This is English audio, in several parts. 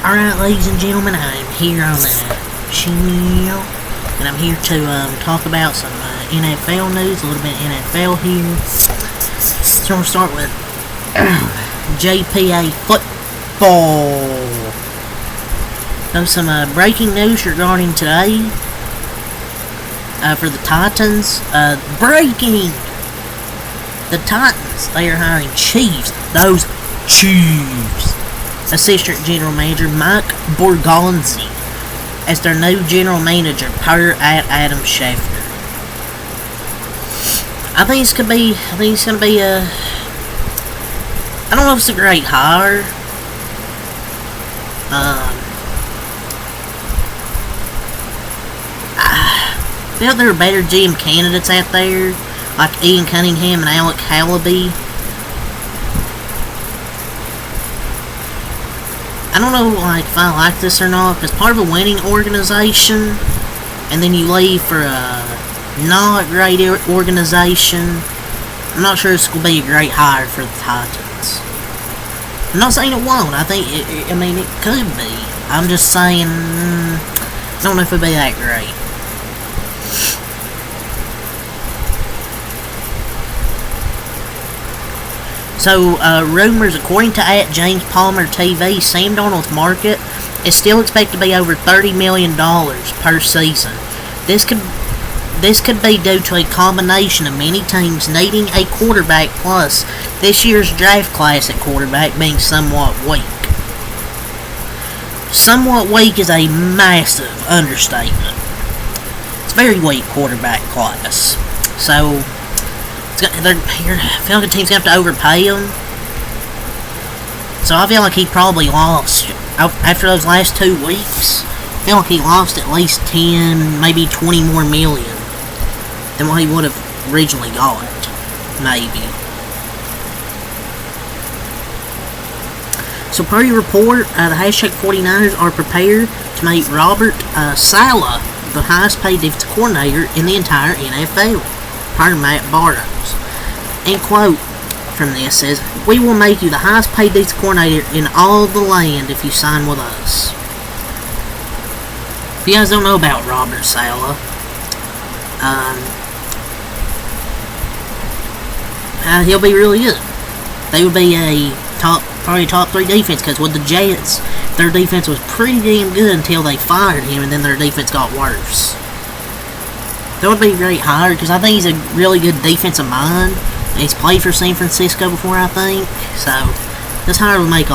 Alright, ladies and gentlemen, I'm here on the channel, and I'm here to talk about some NFL news, a little bit of NFL here. So we'll start with JPA football. So some breaking news regarding today for the Titans. Breaking! The Titans, they are hiring Chiefs. Those Chiefs. Assistant General Manager Mike Borgonzi as their new General Manager per Adam Schefter. I think it's gonna be a. I don't know if it's a great hire. I feel there are better GM candidates out there, like Ian Cunningham and Alec Halaby. I don't know, if I like this or not, because part of a winning organization, and then you leave for a not great organization. I'm not sure this will be a great hire for the Titans. I'm not saying it won't. I think it could be. I'm just saying, I don't know if it'll be that great. So, rumors, according to @JamesPalmerTV, Sam Darnold's market is still expected to be over $30 million per season. This could be due to a combination of many teams needing a quarterback, plus this year's draft class at quarterback being somewhat weak. Somewhat weak is a massive understatement. It's a very weak quarterback class. So, I feel like the team's going to have to overpay him. So I feel like he probably lost, after those last 2 weeks, I feel like he lost at least 10, maybe 20 more million than what he would have originally got. Maybe. So per your report, the hashtag 49ers are prepared to make Robert Saleh the highest paid defensive coordinator in the entire NFL. Per Matt Barrows. And quote from this says, "We will make you the highest paid defensive coordinator in all the land if you sign with us." If you guys don't know about Robert Saleh, he'll be really good. They would be probably top 3 defense, because with the Jets, their defense was pretty damn good until they fired him, and then their defense got worse. That would be a great hire, because I think he's a really good defensive mind. He's played for San Francisco before, I think. So, this hire would make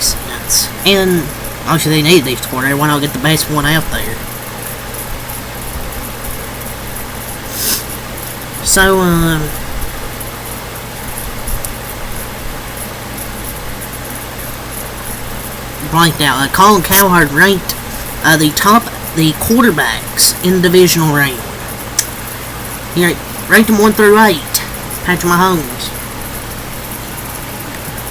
sense. And, obviously, they need a defensive coordinator. Why not get the best one out there? So, blanked out. Colin Cowherd ranked the quarterbacks in divisional round. He ranked them 1 through 8. Patrick Mahomes.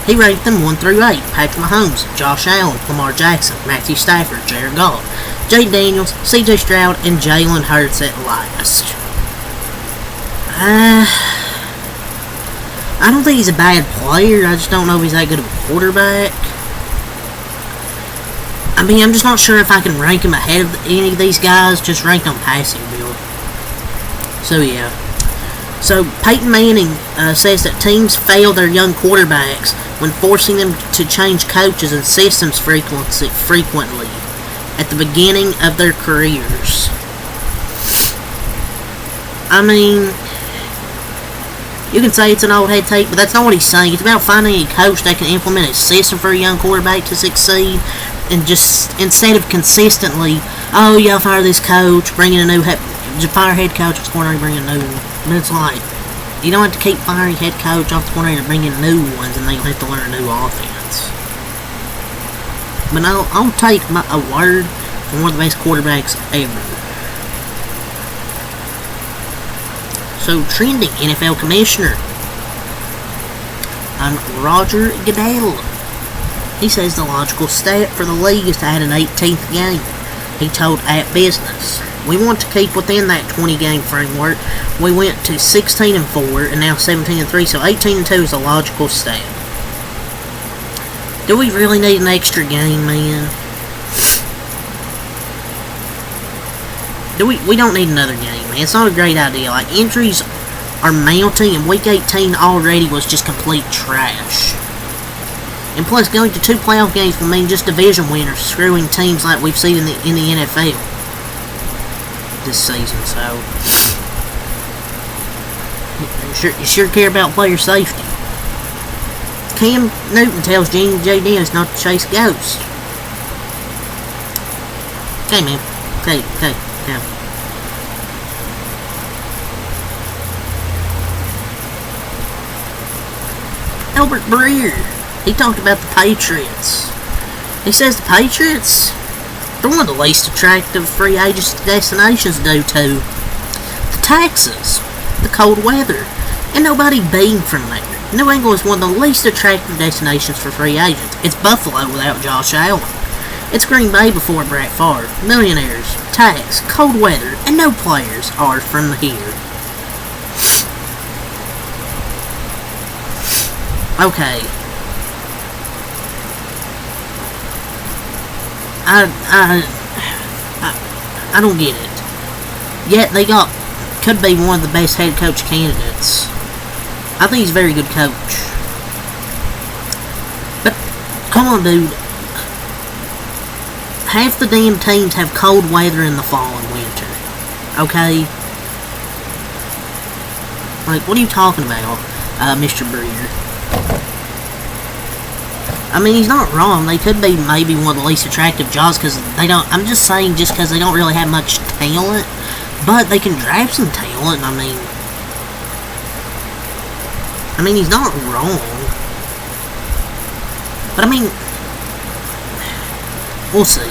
He ranked them 1 through 8. Patrick Mahomes, Josh Allen, Lamar Jackson, Matthew Stafford, Jared Goff, Jay Daniels, CJ Stroud, and Jalen Hurts at last. I don't think he's a bad player. I just don't know if he's that good of a quarterback. I'm just not sure if I can rank him ahead of any of these guys, just ranked on passing ability. So, yeah. So, Peyton Manning says that teams fail their young quarterbacks when forcing them to change coaches and systems frequently at the beginning of their careers. You can say it's an old head take, but that's not what he's saying. It's about finding a coach that can implement a system for a young quarterback to succeed. And just, instead of consistently, oh, yeah, fire this coach, bring in a new fire head coach, it's going to bring in a new one. But it's like, you don't have to keep firing head coach off the coordinator to bring in new ones, and then you'll have to learn a new offense. But I'll take a word from one of the best quarterbacks ever. So, trending NFL commissioner, Roger Goodell. He says the logical step for the league is to add an 18th game. He told @Business, "We want to keep within that 20-game framework. We went to 16-4 and now 17-3, so 18-2 is a logical step." Do we really need an extra game, man? We don't need another game, man. It's not a great idea. Like, injuries are mounting, and Week 18 already was just complete trash. And plus, going to 2 playoff games will mean just division winners, screwing teams like we've seen in the NFL this season. So, you sure care about player safety. Cam Newton tells J. Dennis not to chase ghosts. Okay, man. Okay. Albert Breer, he talked about the Patriots. He says the Patriots, they're one of the least attractive free agents destinations due to the taxes, the cold weather, and nobody being from there. New England is one of the least attractive destinations for free agents. It's Buffalo without Josh Allen. It's Green Bay before Brett Favre. Millionaires, tax, cold weather, and no players are from here. Okay. I don't get it. Yet they could be one of the best head coach candidates. I think he's a very good coach. But come on, dude. Half the damn teams have cold weather in the fall and winter. Okay? Like, what are you talking about, Mr. Breer? I mean, he's not wrong. They could be maybe one of the least attractive jobs because they don't. I'm just saying, just because they don't really have much talent, but they can draft some talent. I mean, he's not wrong. But I mean, we'll see.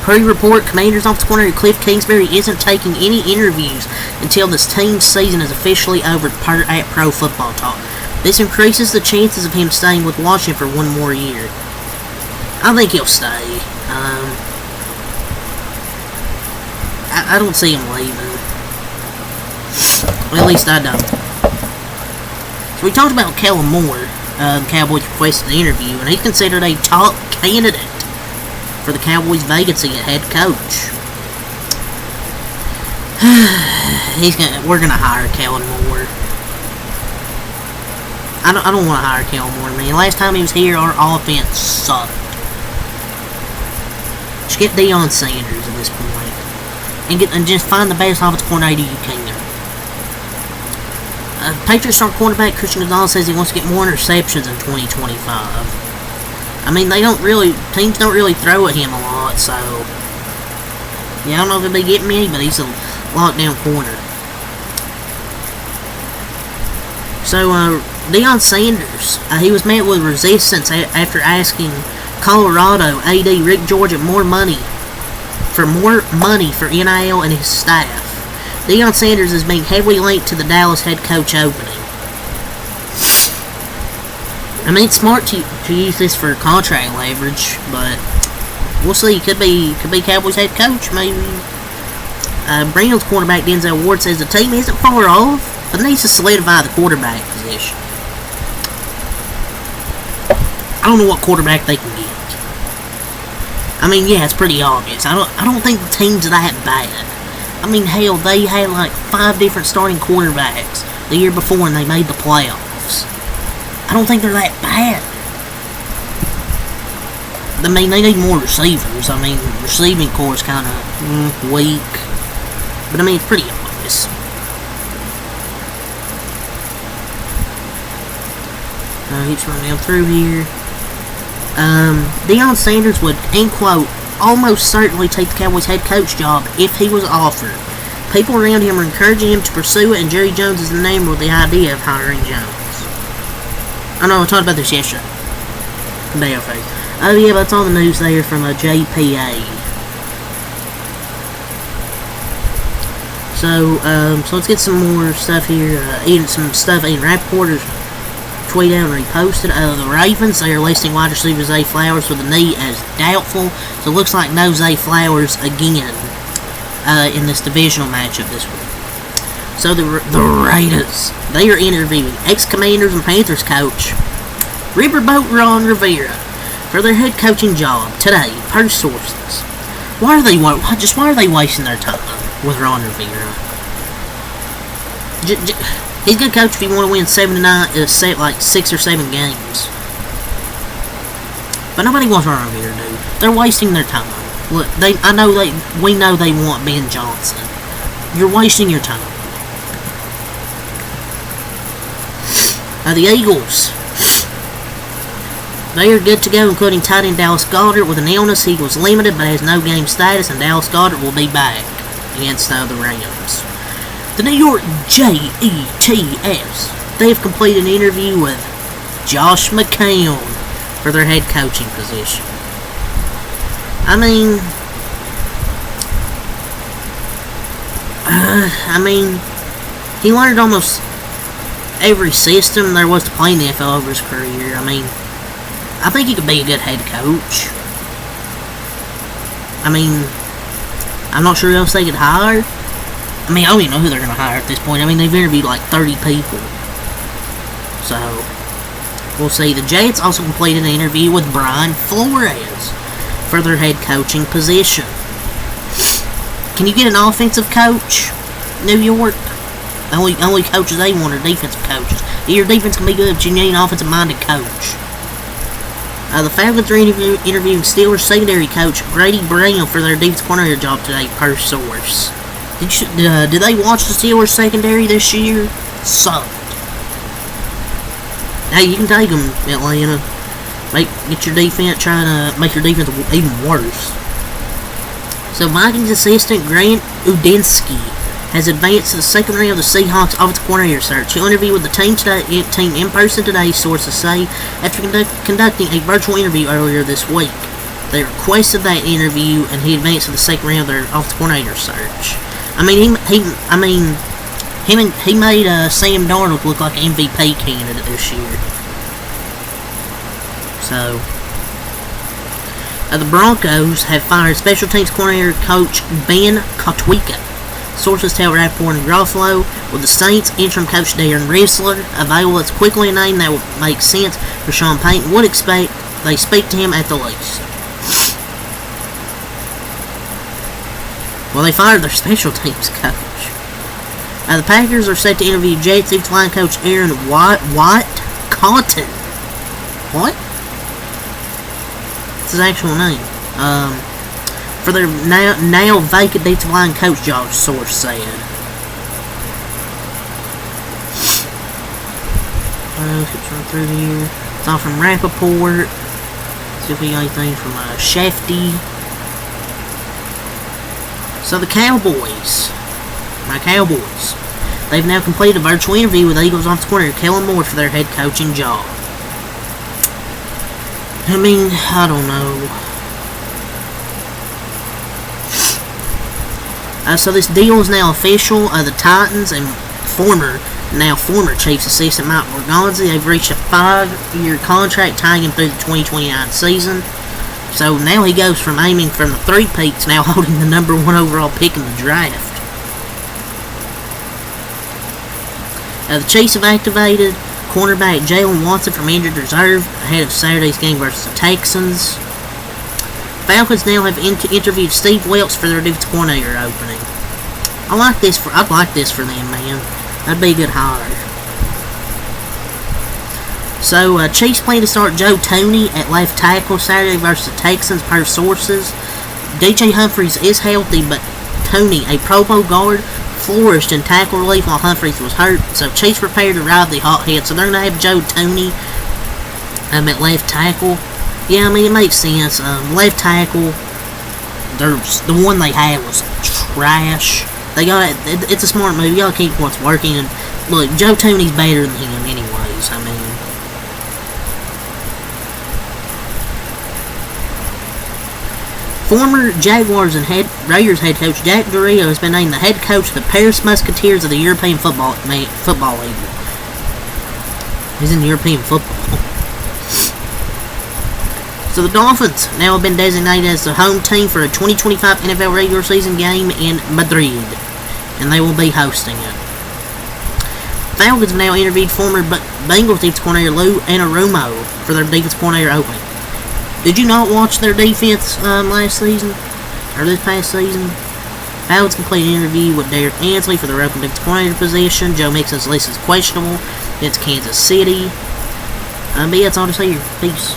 Pre-report, Commanders offensive coordinator Cliff Kingsbury isn't taking any interviews until this team's season is officially over at Pro Football Talk. This increases the chances of him staying with Washington for one more year. I think he'll stay. I don't see him leaving. Well, at least I don't. So we talked about Kellen Moore. The Cowboys requested an interview, and he's considered a top candidate for the Cowboys' vacancy at head coach. We're gonna hire Kellen Moore. I don't want to hire Kellen Moore, man. Last time he was here, our offense sucked. Just get Deion Sanders at this point, and just find the best offensive coordinator you can. Patriots star quarterback Christian Gonzalez says he wants to get more interceptions in 2025. I mean, teams don't really throw at him a lot, so yeah, I don't know if he'll be getting many, but he's a lockdown corner. So, Deion Sanders, he was met with resistance after asking Colorado AD Rick George more money for NIL and his staff. Deion Sanders is being heavily linked to the Dallas head coach opening. I mean, it's smart to use this for contract leverage, but we'll see. Could be Cowboys head coach, maybe. Browns quarterback Denzel Ward says the team isn't far off, but needs to solidify the quarterback position. I don't know what quarterback they can get. I mean, yeah, it's pretty obvious. I don't think the team's that bad. I mean, hell, they had like 5 different starting quarterbacks the year before, and they made the playoffs. I don't think they're that bad. I mean, they need more receivers. I mean, receiving core is kind of weak. But I mean, it's pretty obvious. Keeps running down through here. Deion Sanders would, end quote, almost certainly take the Cowboys head coach job if he was offered. People around him are encouraging him to pursue it, and Jerry Jones is enamored with the idea of hiring Jones. I know, I talked about this yesterday. Oh yeah, that's all the news there from JPA. So let's get some more stuff here. Ian Rappaport is tweet out and reposted. The Ravens, they are listing wide receiver Zay Flowers with a knee as doubtful. So it looks like no Zay Flowers again in this divisional matchup this week. So the Raiders, they are interviewing ex-Commanders and Panthers coach Riverboat Ron Rivera for their head coaching job today, per sources. Why are they wasting their time with Ron Rivera? He's a good coach if you want to win 7 to 9, like 6 or 7 games. But nobody wants Ron Rivera, dude. They're wasting their time. Look, we know they want Ben Johnson. You're wasting your time. The Eagles, they are good to go, including tight end Dallas Goedert with an illness. He was limited but has no game status, and Dallas Goedert will be back against the Rams. The New York Jets, they have completed an interview with Josh McCown for their head coaching position. He learned almost every system there was to play in the NFL over his career. I think he could be a good head coach. I'm not sure who else they could hire. I don't even know who they're going to hire at this point. They've interviewed like 30 people. So, we'll see. The Jets also completed an interview with Brian Flores for their head coaching position. Can you get an offensive coach, New York? Only coaches they want are defensive coaches. Your defense can be good, but you need an offensive-minded coach. The Falcons are interviewing Steelers secondary coach Grady Brown for their defensive coordinator job today, per source. Did they watch the Steelers secondary this year? Sucked. Hey, you can take them, Atlanta. Get your defense, trying to make your defense even worse. So Vikings assistant Grant Udinski has advanced to the second round of the Seahawks offensive coordinator search. He'll interview with the team in person today, sources say, after conducting a virtual interview earlier this week. They requested that interview, and he advanced to the second round of their offensive coordinator search. He made Sam Darnold look like an MVP candidate this year. So, the Broncos have fired special teams coordinator coach Ben Kotwika. Sources tell Rappaport and Garofalo, with the Saints interim coach Darren Rizler available, it's quickly a name that would make sense for Sean Payton. Would expect they speak to him at the least. Well, they fired their special teams coach. The Packers are set to interview Jets defensive line coach Aaron White Cotton. What? That's his actual name. For their now vacant defensive line coach job, source said. Let's run through here. It's all from Rappaport. See if we got anything from Shefty. So the Cowboys. My Cowboys. They've now completed a virtual interview with Eagles offensive coordinator Kellen Moore for their head coaching job. I don't know. So this deal is now official. The Titans and former Chiefs assistant Mike Borgonzi, they've reached a 5-year contract tying him through the 2029 season. So now he goes from aiming from the 3 peaks, now holding the number 1 overall pick in the draft. The Chiefs have activated cornerback Jalen Watson from injured reserve ahead of Saturday's game versus the Texans. Falcons now have interviewed Steve Wilks for their defensive coordinator opening. I'd like this for them, man. That'd be a good hire. So, Chiefs plan to start Joe Thuney at left tackle Saturday versus the Texans, per sources. DJ Humphries is healthy, but Thuney, a Pro Bowl guard, flourished in tackle relief while Humphries was hurt. So, Chiefs prepared to ride the hothead. So, they're going to have Joe Thuney at left tackle. Yeah, it makes sense. Left tackle, the one they had was trash. It's a smart move. You gotta keep what's working. And look, Joe Thuney's better than him, anyways. Former Jaguars and Raiders head coach Jack Del Rio has been named the head coach of the Paris Musketeers of the European Football League. He's in European football. So the Dolphins now have been designated as the home team for a 2025 NFL regular season game in Madrid, and they will be hosting it. Falcons have now interviewed former Bengals defensive coordinator Lou Anarumo for their defensive coordinator opening. Did you not watch their defense last season? Or this past season? Falcons completed an interview with Derek Ansley for their open defensive coordinator position. Joe Mixon's list is questionable. It's Kansas City. But yeah, that's all to say here. Peace.